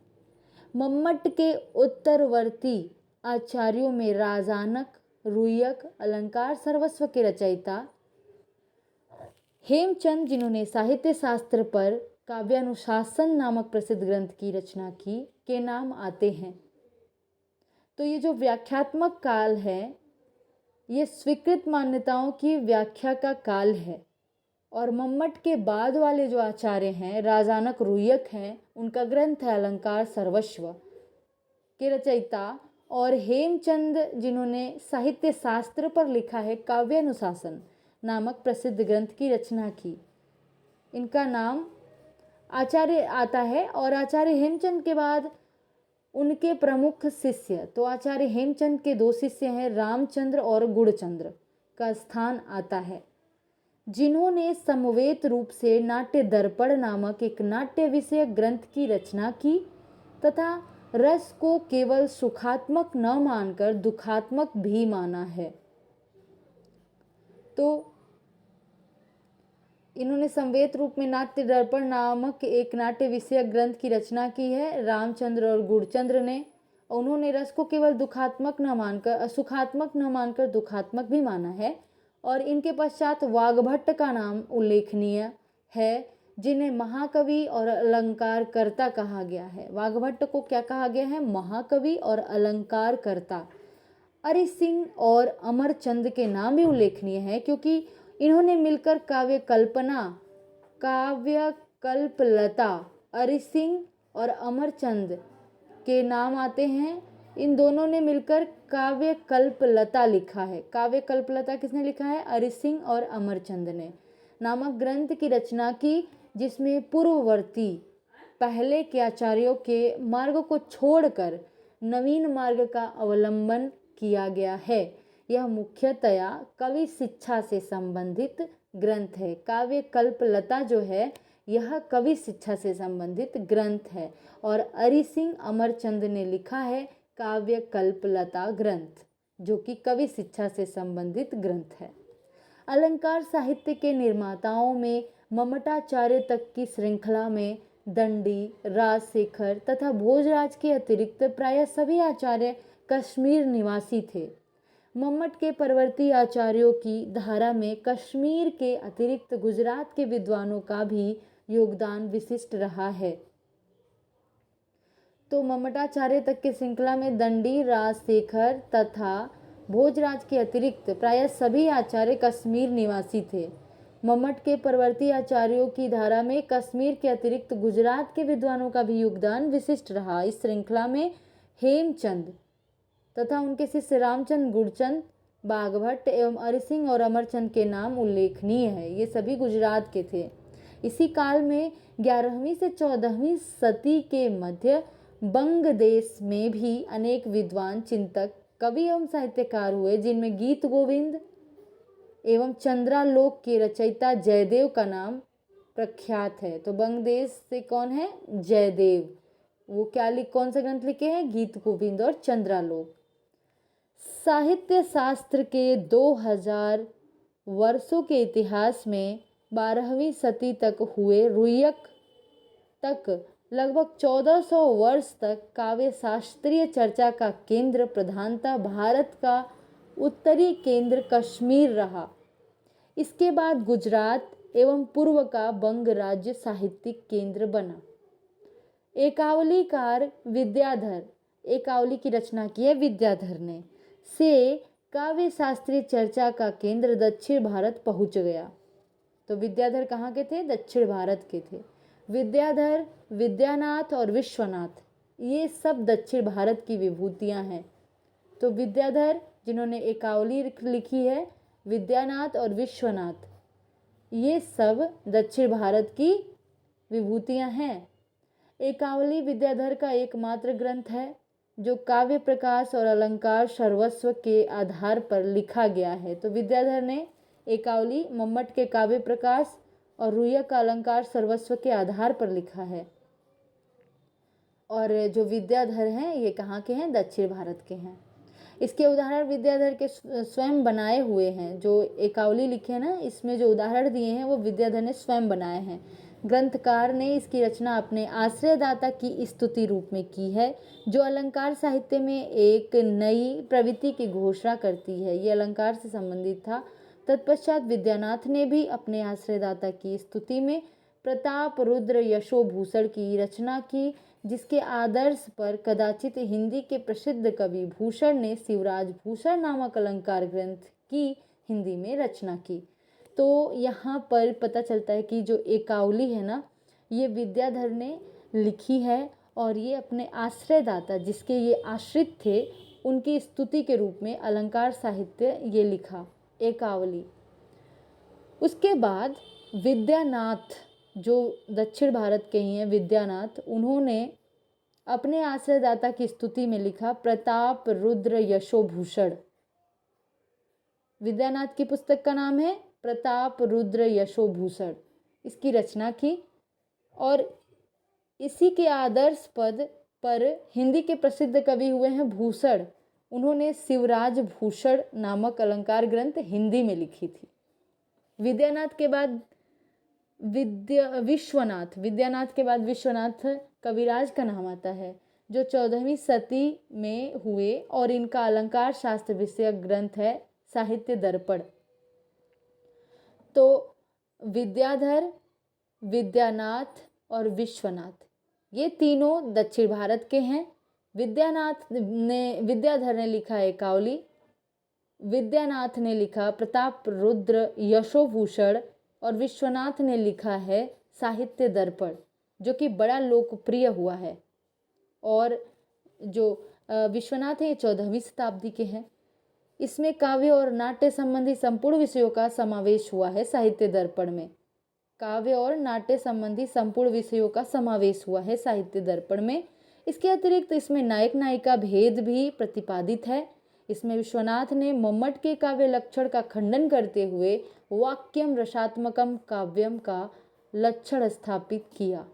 मम्मट के उत्तरवर्ती आचार्यों में राजानक, रुयक, अलंकार सर्वस्व के रचयिता हेमचंद, जिन्होंने साहित्य शास्त्र पर काव्यानुशासन नामक प्रसिद्ध ग्रंथ की रचना की, के नाम आते हैं। तो ये जो व्याख्यात्मक काल है, ये स्वीकृत मान्यताओं की व्याख्या का काल है। और मम्मट के बाद वाले जो आचार्य हैं, राजानक, रुयक हैं, उनका ग्रंथ है अलंकार सर्वस्व के रचयिता, और हेमचंद जिन्होंने साहित्य शास्त्र पर लिखा है काव्यानुशासन नामक प्रसिद्ध ग्रंथ की रचना की, इनका नाम आचार्य आता है। और आचार्य हेमचंद के बाद उनके प्रमुख शिष्य, तो आचार्य हेमचंद के दो शिष्य हैं, रामचंद्र और गुणचंद्र, का स्थान आता है, जिन्होंने समवेत रूप से नाट्य दर्पण नामक एक नाट्य विषयक ग्रंथ की रचना की तथा रस को केवल सुखात्मक न मानकर दुखात्मक भी माना है। तो इन्होंने समवेत रूप में नाट्य दर्पण नामक एक नाट्य विषयक ग्रंथ की रचना की है, रामचंद्र और गुणचंद्र ने। उन्होंने रस को केवल दुखात्मक न मानकर, सुखात्मक न मानकर दुखात्मक भी माना है। और इनके पश्चात वाग्भट्ट का नाम उल्लेखनीय है, जिन्हें महाकवि और अलंकारकर्ता कहा गया है। वाग्भट्ट को क्या कहा गया है? महाकवि और अलंकारकर्ता। अरि सिंह और अमरचंद के नाम भी उल्लेखनीय है, क्योंकि इन्होंने मिलकर काव्यकल्पलता, अरि सिंह और अमरचंद के नाम आते हैं। इन दोनों ने मिलकर काव्यकल्पलता लिखा है। काव्यकल्पलता किसने लिखा है? अरि सिंह और अमरचंद ने नामक ग्रंथ की रचना की, जिसमें पूर्ववर्ती पहले के आचार्यों के मार्ग को छोड़कर नवीन मार्ग का अवलंबन किया गया है। यह मुख्यतया कवि शिक्षा से संबंधित ग्रंथ है। काव्यकल्पलता जो है, यह कवि शिक्षा से संबंधित ग्रंथ है। और अरि सिंह अमरचंद ने लिखा है काव्यकल्पलता ग्रंथ, जो कि कवि शिक्षा से संबंधित ग्रंथ है। अलंकार साहित्य के निर्माताओं में मम्मटाचार्य तक की श्रृंखला में दंडी, राजशेखर तथा भोजराज के अतिरिक्त प्रायः सभी आचार्य कश्मीर निवासी थे। मम्मट के परवर्ती आचार्यों की धारा में कश्मीर के अतिरिक्त गुजरात के विद्वानों का भी योगदान विशिष्ट रहा है। तो मम्मटाचार्य तक की श्रृंखला में दंडी, राजशेखर तथा भोजराज के अतिरिक्त प्रायः सभी आचार्य कश्मीर निवासी थे। मम्मट के परवर्ती आचार्यों की धारा में कश्मीर के अतिरिक्त गुजरात के विद्वानों का भी योगदान विशिष्ट रहा। इस श्रृंखला में हेमचंद तथा उनके शिष्य रामचंद्र, गुणचंद, वाग्भट्ट एवं अरि सिंह और अमरचंद के नाम उल्लेखनीय है। ये सभी गुजरात के थे। इसी काल में 11वीं से 14वीं सदी के मध्य बंग देश में भी अनेक विद्वान, चिंतक, कवि एवं साहित्यकार हुए, जिनमें गीत गोविंद, एवं चंद्रालोक के रचयिता जयदेव का नाम प्रख्यात है। तो बंग देश से कौन है? जयदेव। वो क्या कौन सा ग्रंथ लिखे हैं? गीत गोविंद और चंद्रालोक। साहित्य शास्त्र के 2000 वर्षों के इतिहास में 12वीं सदी तक हुए रुयक तक लगभग 1400 वर्ष तक काव्य शास्त्रीय चर्चा का केंद्र प्रधानतः भारत का उत्तरी केंद्र कश्मीर रहा। इसके बाद गुजरात एवं पूर्व का बंग राज्य साहित्यिक केंद्र बना। एकावलीकार विद्याधर, एकावली की रचना की है विद्याधर ने, से काव्य शास्त्रीय चर्चा का केंद्र दक्षिण भारत पहुंच गया। तो विद्याधर कहाँ के थे? दक्षिण भारत के थे। विद्याधर, विद्यानाथ और विश्वनाथ, ये सब दक्षिण भारत की विभूतियां हैं। तो विद्याधर जिन्होंने एकावली लिखी है, विद्यानाथ और विश्वनाथ, ये सब दक्षिण भारत की विभूतियां हैं। एकावली विद्याधर का एकमात्र ग्रंथ है जो काव्य प्रकाश और अलंकार सर्वस्व के आधार पर लिखा गया है। तो विद्याधर ने एकावली मम्मट के काव्य प्रकाश और रुयक का अलंकार सर्वस्व के आधार पर लिखा है। और जो विद्याधर हैं ये कहाँ के हैं? दक्षिण भारत के हैं। इसके उदाहरण विद्याधर के स्वयं बनाए हुए हैं। जो एकावली लिखे ना, इसमें जो उदाहरण दिए हैं वो विद्याधर ने स्वयं बनाए हैं। ग्रंथकार ने इसकी रचना अपने आश्रयदाता की स्तुति रूप में की है, जो अलंकार साहित्य में एक नई प्रवृत्ति की घोषणा करती है। ये अलंकार से संबंधित था। तत्पश्चात विद्यानाथ ने भी अपने आश्रयदाता की स्तुति में प्रताप रुद्र यशोभूषण की रचना की, जिसके आदर्श पर कदाचित हिंदी के प्रसिद्ध कवि भूषण ने शिवराज भूषण नामक अलंकार ग्रंथ की हिंदी में रचना की। तो यहाँ पर पता चलता है कि जो एकावली है ना, ये विद्याधर ने लिखी है और ये अपने आश्रयदाता, जिसके ये आश्रित थे, उनकी स्तुति के रूप में अलंकार साहित्य ये लिखा, एकावली। उसके बाद विद्यानाथ, जो दक्षिण भारत के ही हैं, विद्यानाथ, उन्होंने अपने आश्रयदाता की स्तुति में लिखा प्रताप रुद्र यशोभूषण। विद्यानाथ की पुस्तक का नाम है प्रताप रुद्र यशोभूषण। इसकी रचना की और इसी के आदर्श पद पर हिंदी के प्रसिद्ध कवि हुए हैं भूषण। उन्होंने शिवराज भूषण नामक अलंकार ग्रंथ हिंदी में लिखी थी। विद्यानाथ के बाद विद्यानाथ के बाद विश्वनाथ कविराज का नाम आता है, जो 14वीं सदी में हुए और इनका अलंकार शास्त्र विषयक ग्रंथ है साहित्य दर्पण। तो विद्याधर, विद्यानाथ और विश्वनाथ, ये तीनों दक्षिण भारत के हैं। विद्याधर ने लिखा एकावली, विद्यानाथ ने लिखा प्रताप रुद्र यशोभूषण और विश्वनाथ ने लिखा है साहित्य दर्पण, जो कि बड़ा लोकप्रिय हुआ है। और जो विश्वनाथ है ये 14वीं शताब्दी के हैं। इसमें काव्य और नाट्य संबंधी संपूर्ण विषयों का समावेश हुआ है। साहित्य दर्पण में काव्य और नाट्य संबंधी संपूर्ण विषयों का समावेश हुआ है साहित्य दर्पण में। इसके अतिरिक्त इसमें नायक नायिका भेद भी प्रतिपादित है। इसमें विश्वनाथ ने मम्मट के काव्य लक्षण का खंडन करते हुए वाक्यम रसात्मकम काव्यम का लक्षण स्थापित किया।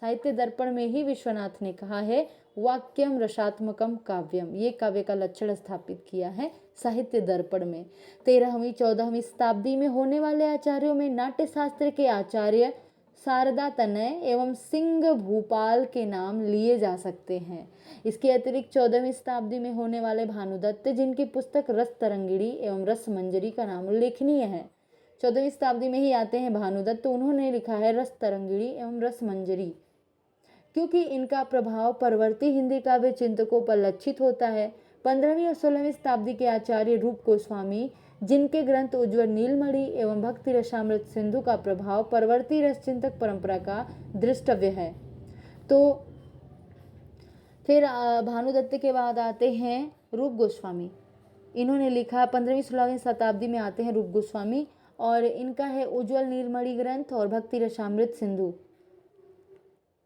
साहित्य दर्पण में ही विश्वनाथ ने कहा है वाक्यम रसात्मकम काव्यम, ये काव्य का लक्षण स्थापित किया है साहित्य दर्पण में। 13वीं 14वीं शताब्दी में होने वाले आचार्यों में नाट्य शास्त्र के आचार्य शारदा तनय एवं सिंह भूपाल के नाम लिए जा सकते हैं। इसके अतिरिक्त 14वीं शताब्दी में होने वाले भानुदत्त, जिनकी पुस्तक रस तरंगिणी एवं रस मंजरी का नाम उल्लेखनीय है। 14वीं शताब्दी में ही आते हैं भानुदत्त, उन्होंने लिखा है रस तरंगिणी एवं रस मंजरी। क्योंकि इनका प्रभाव परवर्ती हिंदी काव्य चिंतकों पर लक्षित होता है। 15वीं और 16वीं शताब्दी के आचार्य रूप गोस्वामी, जिनके ग्रंथ उज्ज्वल नीलमणि एवं भक्ति रसामृत सिंधु का प्रभाव परवर्ती रस चिंतक परंपरा का दृष्टव्य है। तो फिर भानुदत्त के बाद आते हैं रूप गोस्वामी। इन्होंने लिखा 15वीं 16वीं शताब्दी में आते हैं रूप गोस्वामी, और इनका है उज्ज्वल नीलमणि ग्रंथ और भक्ति रसामृत सिंधु।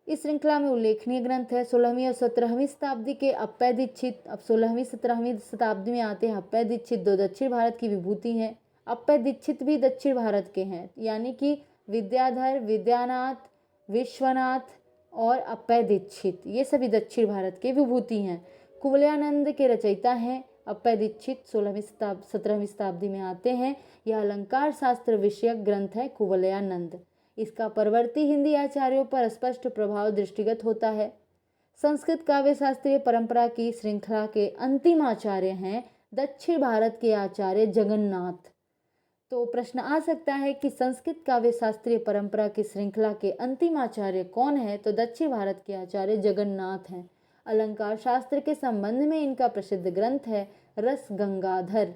इस श्रृंखला में उल्लेखनीय ग्रंथ है। 16वीं और 17वीं शताब्दी के अप्पय दीक्षित। अब 16वीं 17वीं शताब्दी में आते हैं अप्पय दीक्षित, दो दक्षिण भारत की विभूति हैं। अप्पय दीक्षित भी दक्षिण भारत के हैं, यानी कि विद्याधर, विद्यानाथ, विश्वनाथ और अप्पय दीक्षित ये सभी दक्षिण भारत के विभूति हैं। कुवलयानंद के रचयिता हैं अप्पय दीक्षित, 17वीं शताब्दी में आते हैं। यह अलंकार शास्त्र विषयक ग्रंथ है कुवलयानंद। इसका परवर्ती हिंदी आचार्यों पर स्पष्ट प्रभाव दृष्टिगत होता है। संस्कृत काव्य शास्त्रीय परंपरा की श्रृंखला के अंतिम आचार्य हैं दक्षिण भारत के आचार्य जगन्नाथ। तो प्रश्न आ सकता है कि संस्कृत काव्य शास्त्रीय परंपरा की श्रृंखला के अंतिम आचार्य कौन है? तो दक्षिण भारत के आचार्य जगन्नाथ हैं। अलंकार शास्त्र के संबंध में इनका प्रसिद्ध ग्रंथ है रस गंगाधर।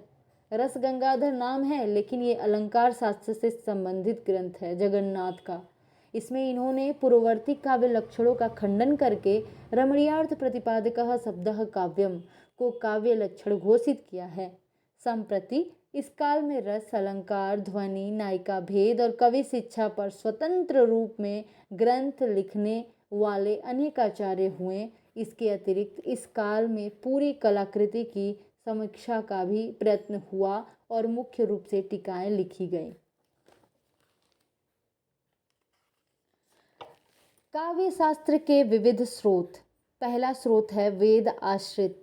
रस गंगाधर नाम है, लेकिन ये अलंकार शास्त्र से संबंधित ग्रंथ है जगन्नाथ का। इसमें इन्होंने पूर्ववर्ती काव्य लक्षणों का खंडन करके रमणीयार्थ प्रतिपादकः शब्दः काव्यम को काव्य लक्षण घोषित किया है। संप्रति इस काल में रस, अलंकार, ध्वनि, नायिका भेद और कवि शिक्षा पर स्वतंत्र रूप में ग्रंथ लिखने वाले अनेक आचार्य हुए। इसके अतिरिक्त इस काल में पूरी कलाकृति की समीक्षा का भी प्रयत्न हुआ और मुख्य रूप से टीकाएं लिखी गई। काव्य शास्त्र के विविध स्रोत। पहला स्रोत है वेद आश्रित।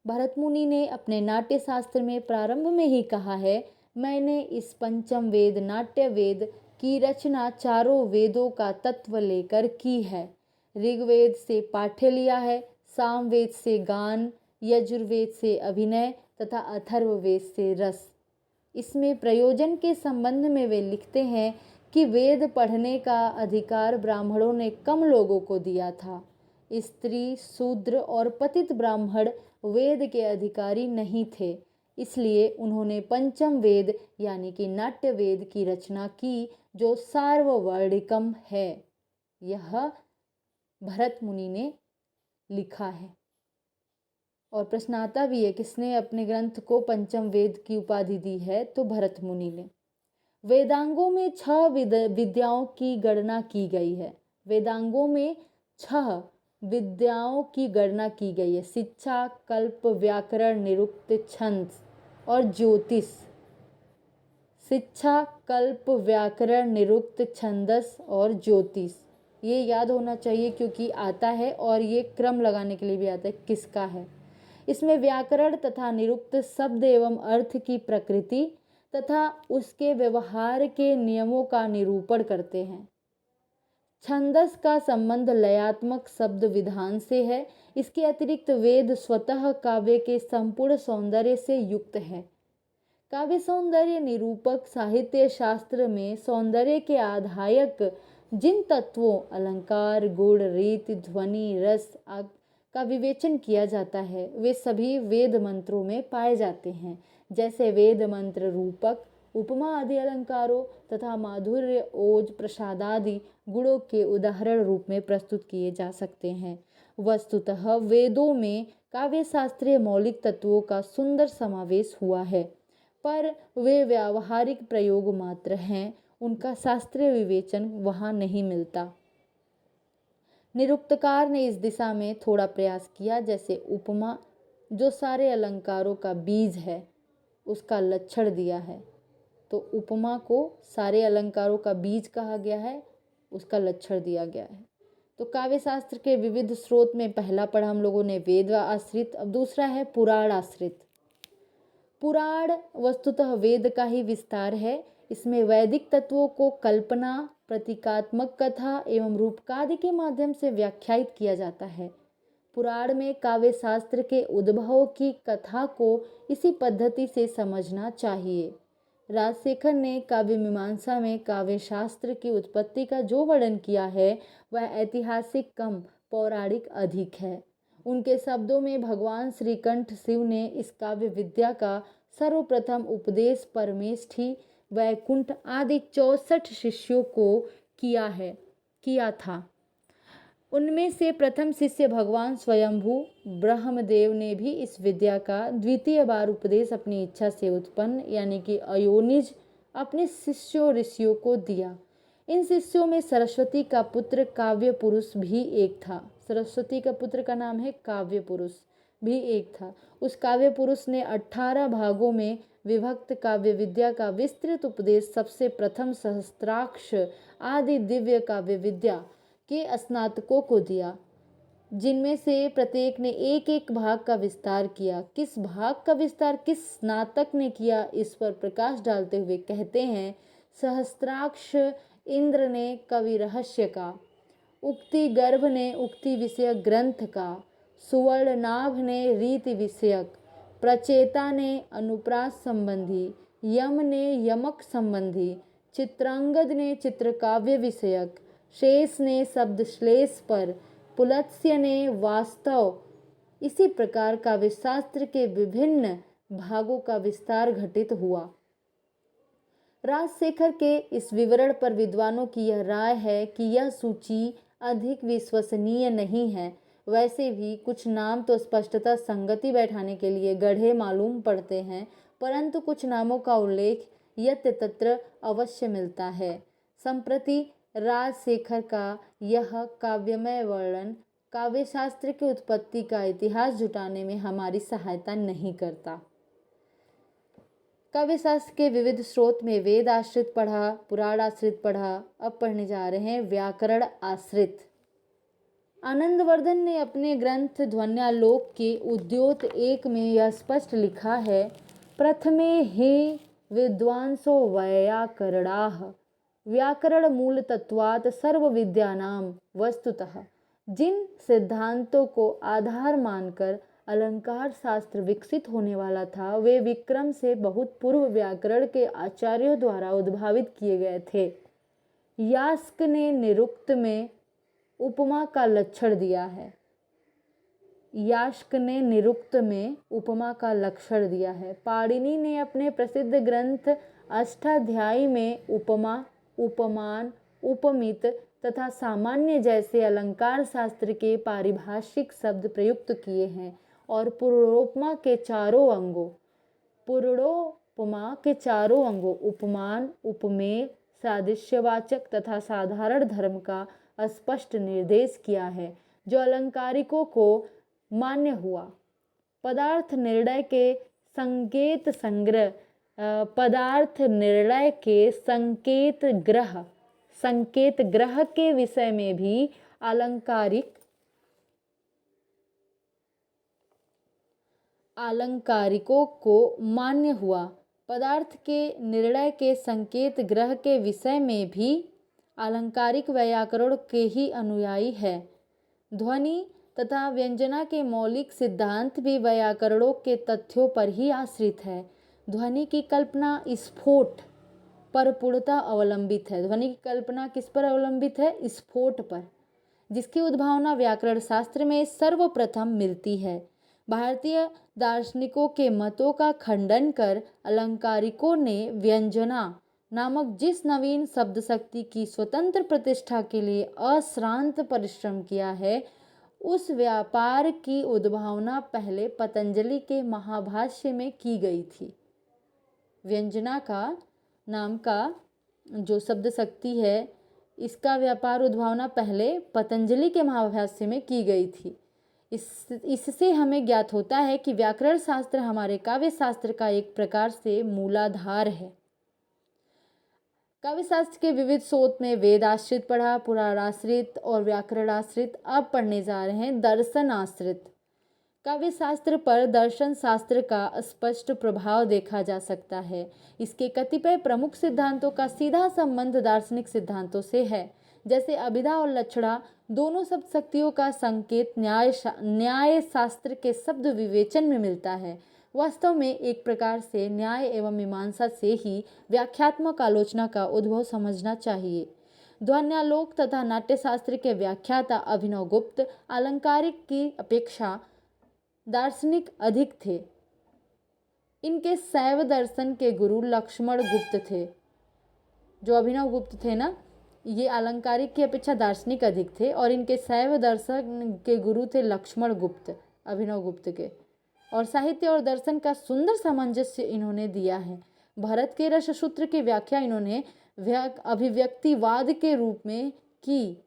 भरत मुनि ने अपने नाट्य शास्त्र में प्रारंभ में ही कहा है, मैंने इस पंचम वेद नाट्य वेद की रचना चारों वेदों का तत्व लेकर की है। ऋग्वेद से पाठ्य लिया है, सामवेद से गान, यजुर्वेद से अभिनय तथा अथर्ववेद से रस। इसमें प्रयोजन के संबंध में वे लिखते हैं कि वेद पढ़ने का अधिकार ब्राह्मणों ने कम लोगों को दिया था। स्त्री, शूद्र और पतित ब्राह्मण वेद के अधिकारी नहीं थे, इसलिए उन्होंने पंचम वेद यानी कि नाट्य वेद की रचना की, जो सार्ववर्णिकम है। यह भरत मुनि ने लिखा है। और प्रश्न आता भी है, किसने अपने ग्रंथ को पंचम वेद की उपाधि दी है? तो भरत मुनि ने। वेदांगों में 6 विद्याओं की गणना की गई है। वेदांगों में 6 विद्याओं की गणना की गई है। शिक्षा, कल्प, व्याकरण, निरुक्त, छंद और ज्योतिष। शिक्षा, कल्प, व्याकरण, निरुक्त, छंदस और ज्योतिष। ये याद होना चाहिए क्योंकि आता है और ये क्रम लगाने के लिए भी आता है किसका है। इसमें व्याकरण तथा निरुक्त शब्द एवं अर्थ की प्रकृति तथा उसके व्यवहार के नियमों का निरूपण करते हैं। छंदस का संबंध लयात्मक शब्द विधान से है। इसके अतिरिक्त वेद स्वतः काव्य के संपूर्ण सौंदर्य से युक्त है। काव्य सौंदर्य निरूपक साहित्य शास्त्र में सौंदर्य के आधायक जिन तत्वों अलंकार, गुण, रीति, ध्वनि, रस का विवेचन किया जाता है, वे सभी वेद मंत्रों में पाए जाते हैं। जैसे वेद मंत्र रूपक, उपमा आदि अलंकारों तथा माधुर्य, ओज, प्रसाद आदि गुणों के उदाहरण रूप में प्रस्तुत किए जा सकते हैं। वस्तुतः वेदों में काव्य शास्त्रीय मौलिक तत्वों का सुंदर समावेश हुआ है, पर वे व्यावहारिक प्रयोग मात्र हैं। उनका शास्त्रीय विवेचन वहाँ नहीं मिलता। निरुक्तकार ने इस दिशा में थोड़ा प्रयास किया। जैसे उपमा, जो सारे अलंकारों का बीज है, उसका लक्षण दिया है। तो उपमा को सारे अलंकारों का बीज कहा गया है, उसका लक्षण दिया गया है। तो काव्य शास्त्र के विविध स्रोत में पहला पढ़ा हम लोगों ने वेद आश्रित। अब दूसरा है पुराण आश्रित। पुराण वस्तुतः वेद का ही विस्तार है। इसमें वैदिक तत्वों को कल्पना, प्रतीकात्मक कथा एवं रूपकादि के माध्यम से व्याख्यायित किया जाता है। पुराण में काव्य शास्त्र के उद्भव की कथा को इसी पद्धति से समझना चाहिए। राजशेखर ने काव्य मीमांसा में काव्य शास्त्र की उत्पत्ति का जो वर्णन किया है, वह ऐतिहासिक कम, पौराणिक अधिक है। उनके शब्दों में भगवान श्रीकंठ शिव ने इस काव्य विद्या का सर्वप्रथम उपदेश परमेष्ठी, वैकुंठ आदि 64 शिष्यों को किया था। उनमें से प्रथम शिष्य भगवान स्वयंभू ब्रह्मदेव ने भी इस विद्या का द्वितीय बार उपदेश अपनी इच्छा से उत्पन्न यानी कि अयोनिज अपने शिष्यों ऋषियों को दिया। इन शिष्यों में सरस्वती का पुत्र काव्य पुरुष भी एक था। सरस्वती का पुत्र का नाम है काव्य पुरुष। भी एक था। उस काव्य पुरुष ने 18 भागों में विभक्त काव्य विद्या का विस्तृत उपदेश सबसे प्रथम सहस्त्राक्ष आदि दिव्य काव्य विद्या के स्नातकों को दिया, जिनमें से प्रत्येक ने एक एक भाग का विस्तार किया। किस भाग का विस्तार किस स्नातक ने किया, इस पर प्रकाश डालते हुए कहते हैं, सहस्त्राक्ष इंद्र ने कवि रहस्य का, उक्ति गर्भ ने उक्ति विषयक ग्रंथ का, सुवर्णनाभ ने रीति विषयक, प्रचेता ने अनुप्रास संबंधी, यम ने यमक संबंधी, चित्रांगद ने चित्रकाव्य विषयक, शेष ने शब्द श्लेष पर, पुलत्स्य ने वास्तव, इसी प्रकार काव्यशास्त्र के विभिन्न भागों का विस्तार घटित हुआ। राजशेखर के इस विवरण पर विद्वानों की यह राय है कि यह सूची अधिक विश्वसनीय नहीं है। वैसे भी कुछ नाम तो स्पष्टतः संगति बैठाने के लिए गढ़े मालूम पड़ते हैं, परंतु कुछ नामों का उल्लेख यत्र तत्र अवश्य मिलता है। संप्रति राजशेखर का यह काव्यमय वर्णन काव्यशास्त्र की उत्पत्ति का इतिहास जुटाने में हमारी सहायता नहीं करता। काव्यशास्त्र के विविध स्रोत में वेद आश्रित पढ़ा, पुराण आश्रित पढ़ा, अब पढ़ने जा रहे हैं व्याकरण आश्रित। आनंदवर्धन ने अपने ग्रंथ ध्वन्यालोक के उद्योत 1 में यह स्पष्ट लिखा है, प्रथमे हे विद्वांसो वैयाकरणाः व्याकरण मूल तत्वात् सर्व विद्यानाम। वस्तुतः जिन सिद्धांतों को आधार मानकर अलंकार शास्त्र विकसित होने वाला था, वे विक्रम से बहुत पूर्व व्याकरण के आचार्यों द्वारा उद्भावित किए गए थे। यास्क ने निरुक्त में उपमा का लक्षण दिया है। यास्क ने निरुक्त में उपमा का लक्षण दिया है। पाणिनि ने अपने प्रसिद्ध ग्रंथ अष्टाध्यायी में उपमा, उपमान, उपमित तथा सामान्य जैसे अलंकार शास्त्र के पारिभाषिक शब्द प्रयुक्त किए हैं और पूर्णोपमा के चारों अंगों उपमान, उपमेय, सादृश्यवाचक तथा साधारण धर्म का स्पष्ट निर्देश किया है, जो अलंकारिकों को मान्य हुआ। पदार्थ निर्णय के संकेत ग्रह के विषय में भी अलंकारिकों को मान्य हुआ। पदार्थ के निर्णय के संकेत ग्रह के विषय में भी अलंकारिक व्याकरण के ही अनुयायी है। ध्वनि तथा व्यंजना के मौलिक सिद्धांत भी व्याकरणों के तथ्यों पर ही आश्रित है। ध्वनि की कल्पना स्फोट पर पूर्णतः अवलंबित है। ध्वनि की कल्पना किस पर अवलंबित है? स्फोट पर, जिसकी उद्भावना व्याकरण शास्त्र में सर्वप्रथम मिलती है। भारतीय दार्शनिकों के मतों का खंडन कर अलंकारिकों ने व्यंजना नामक जिस नवीन शब्द शक्ति की स्वतंत्र प्रतिष्ठा के लिए अश्रांत परिश्रम किया है, उस व्यापार की उद्भावना पहले पतंजलि के महाभाष्य में की गई थी। व्यंजना का नाम का जो शब्द शक्ति है, इसका व्यापार उद्भावना पहले पतंजलि के महाभाष्य में की गई थी। इससे हमें ज्ञात होता है कि व्याकरण शास्त्र हमारे काव्य शास्त्र का एक प्रकार से मूलाधार है। काव्य शास्त्र के विविध स्रोत में वेद आश्रित पढ़ा, पुराण आश्रित और व्याकरण आश्रित। अब पढ़ने जा रहे हैं दर्शन आश्रित। काव्य शास्त्र पर दर्शन शास्त्र का स्पष्ट प्रभाव देखा जा सकता है। इसके कतिपय प्रमुख सिद्धांतों का सीधा संबंध दार्शनिक सिद्धांतों से है, जैसे अभिधा और लक्षणा दोनों शब्द शक्तियों का संकेत न्याय शास्त्र के शब्द विवेचन में मिलता है। वास्तव में एक प्रकार से न्याय एवं मीमांसा से ही व्याख्यात्मक आलोचना का उद्भव समझना चाहिए। ध्वन्यालोक तथा नाट्यशास्त्र के व्याख्याता अभिनवगुप्त अलंकारिक की अपेक्षा दार्शनिक अधिक थे। इनके शैव दर्शन के गुरु लक्ष्मण गुप्त थे। जो अभिनवगुप्त थे ना, ये अलंकारिक की अपेक्षा दार्शनिक अधिक थे और इनके शैव दर्शन के गुरु थे लक्ष्मण गुप्त, अभिनवगुप्त के। और साहित्य और दर्शन का सुंदर सामंजस्य इन्होंने दिया है। भरत के रस सूत्र की व्याख्या इन्होंने अभिव्यक्तिवाद के रूप में की।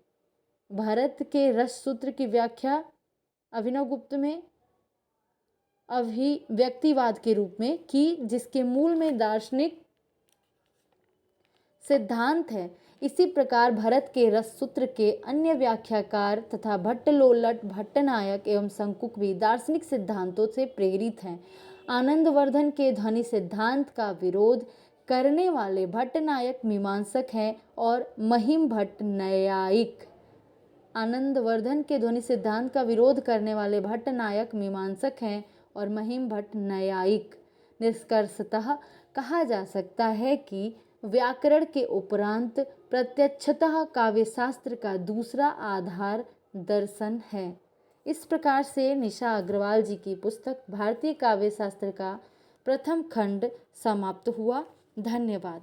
भरत के रस सूत्र की व्याख्या अभिनवगुप्त में अभिव्यक्तिवाद के रूप में की, जिसके मूल में दार्शनिक सिद्धांत है। इसी प्रकार भरत के रससूत्र के अन्य व्याख्याकार तथा भट्टलोल्लट, भट्टनायक एवं शंकुक भी दार्शनिक सिद्धांतों से प्रेरित हैं। आनंदवर्धन के ध्वनि सिद्धांत का विरोध करने वाले भट्टनायक मीमांसक हैं और महिम भट्ट न्यायिक। आनंदवर्धन के ध्वनि सिद्धांत का विरोध करने वाले भट्टनायक मीमांसक हैं और महिम भट्ट न्यायिक। निष्कर्षतः कहा जा सकता है कि व्याकरण के उपरांत प्रत्यक्षतः काव्यशास्त्र का दूसरा आधार दर्शन है। इस प्रकार से निशा अग्रवाल जी की पुस्तक भारतीय काव्यशास्त्र का प्रथम खंड समाप्त हुआ। धन्यवाद।